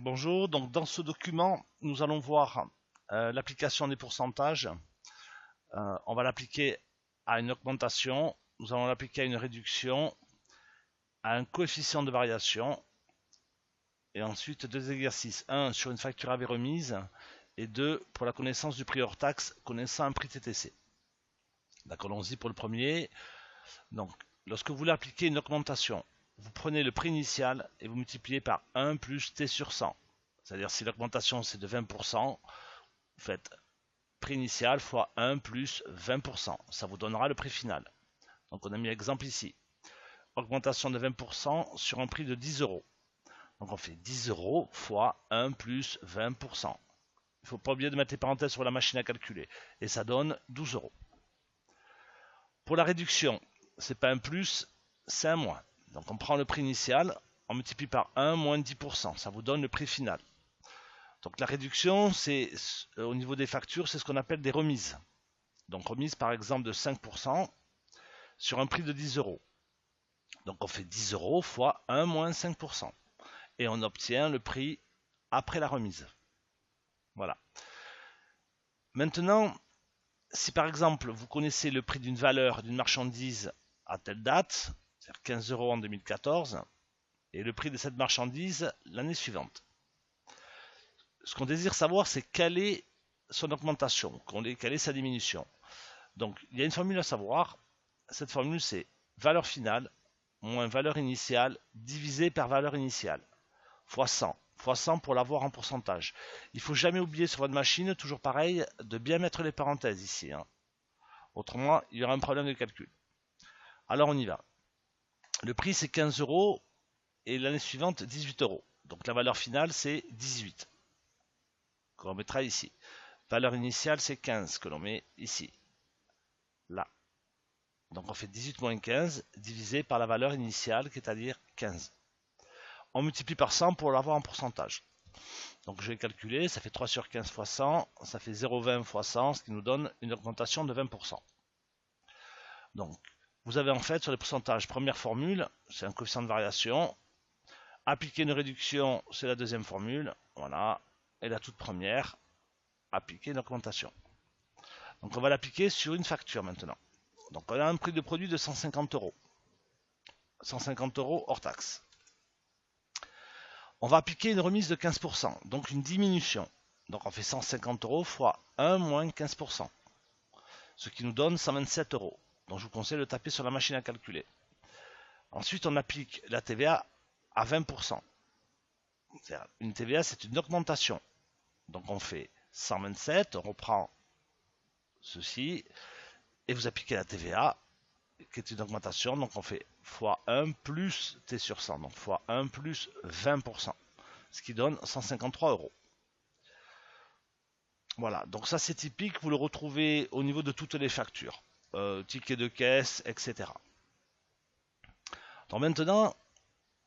Bonjour, donc dans ce document, nous allons voir l'application des pourcentages. On va l'appliquer à une augmentation, nous allons l'appliquer à une réduction, à un coefficient de variation, et ensuite deux exercices. Un sur une facture avait remise, et deux pour la connaissance du prix hors taxe, connaissant un prix TTC. D'accord, allons-y pour le premier. Donc, lorsque vous voulez appliquer une augmentation, vous prenez le prix initial et vous multipliez par 1 plus T sur 100. C'est-à-dire si l'augmentation c'est de 20%, vous faites prix initial fois 1 plus 20%. Ça vous donnera le prix final. Donc on a mis l'exemple ici. Augmentation de 20% sur un prix de 10 euros. Donc on fait 10 euros fois 1 plus 20%. Il ne faut pas oublier de mettre les parenthèses sur la machine à calculer. Et ça donne 12 euros. Pour la réduction, c'est pas un plus, c'est un moins. Donc on prend le prix initial, on multiplie par 1 moins 10%. Ça vous donne le prix final. Donc la réduction, c'est au niveau des factures, c'est ce qu'on appelle des remises. Donc remise par exemple de 5% sur un prix de 10 euros. Donc on fait 10 euros fois 1 moins 5%. Et on obtient le prix après la remise. Voilà. Maintenant, si par exemple vous connaissez le prix d'une valeur d'une marchandise à telle date, c'est-à-dire 15 euros en 2014, et le prix de cette marchandise l'année suivante. Ce qu'on désire savoir, c'est quelle est son augmentation, quelle est sa diminution. Donc, il y a une formule à savoir. Cette formule, c'est valeur finale moins valeur initiale divisé par valeur initiale fois 100. Fois 100 pour l'avoir en pourcentage. Il ne faut jamais oublier sur votre machine, toujours pareil, de bien mettre les parenthèses ici. Autrement, il y aura un problème de calcul. Alors, on y va. Le prix, c'est 15 euros et l'année suivante, 18 euros. Donc, la valeur finale, c'est 18. Que l'on mettra ici. Valeur initiale, c'est 15 que l'on met ici. Là. Donc on fait 18 moins 15 divisé par la valeur initiale, c'est-à-dire 15. On multiplie par 100 pour l'avoir en pourcentage. Donc je vais calculer, ça fait 3 sur 15 fois 100, ça fait 0,20 fois 100, ce qui nous donne une augmentation de 20%. Donc vous avez en fait sur les pourcentages, première formule, c'est un coefficient de variation. Appliquer une réduction, c'est la deuxième formule. Voilà. Et la toute première, appliquer une augmentation. Donc on va l'appliquer sur une facture maintenant. Donc on a un prix de produit de 150 euros. 150 euros hors taxe. On va appliquer une remise de 15%, donc une diminution. Donc on fait 150 euros fois 1 moins 15%. Ce qui nous donne 127 euros. Donc je vous conseille de taper sur la machine à calculer. Ensuite on applique la TVA à 20%. Une TVA c'est une augmentation. Donc on fait 127, on reprend ceci, et vous appliquez la TVA, qui est une augmentation, donc on fait fois 1 plus T sur 100, donc fois 1 plus 20%, ce qui donne 153 euros. Voilà, donc ça c'est typique, vous le retrouvez au niveau de toutes les factures, tickets de caisse, etc. Donc maintenant,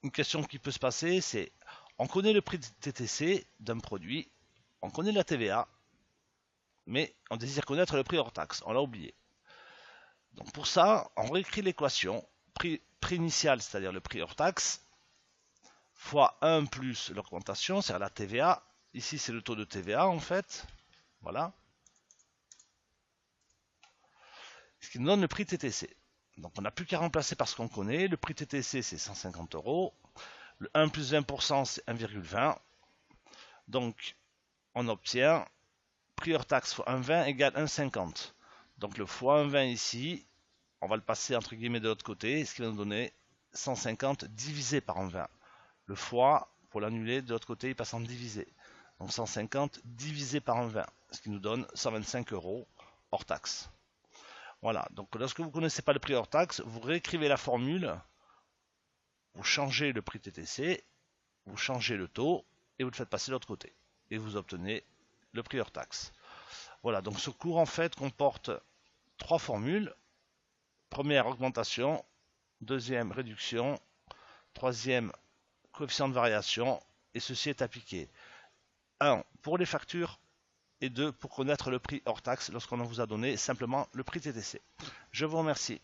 une question qui peut se passer, c'est, on connaît le prix de TTC d'un produit, on connaît la TVA, mais on désire connaître le prix hors taxe, on l'a oublié. Donc pour ça, on réécrit l'équation, prix initial, c'est-à-dire le prix hors taxe, fois 1 plus l'augmentation, c'est-à-dire la TVA. Ici, c'est le taux de TVA, en fait. Voilà. Ce qui nous donne le prix TTC. Donc on n'a plus qu'à remplacer par ce qu'on connaît. Le prix TTC, c'est 150 euros. Le 1 plus 20%, c'est 1,20. Donc on obtient prix hors taxe fois 1,20 égale 1,50. Donc le fois 1,20 ici, on va le passer entre guillemets de l'autre côté, ce qui va nous donner 150 divisé par 1,20. Le fois, pour l'annuler, de l'autre côté, il passe en divisé. Donc 150 divisé par 1,20, ce qui nous donne 125 euros hors taxe. Voilà, donc lorsque vous ne connaissez pas le prix hors taxe, vous réécrivez la formule, vous changez le prix TTC, vous changez le taux, et vous le faites passer de l'autre côté. Et vous obtenez le prix hors taxe. Voilà, donc ce cours en fait comporte 3 formules. Première, augmentation. Deuxième, réduction. Troisième, coefficient de variation. Et ceci est appliqué 1 pour les factures et 2 pour connaître le prix hors taxe lorsqu'on vous a donné simplement le prix TTC. Je vous remercie.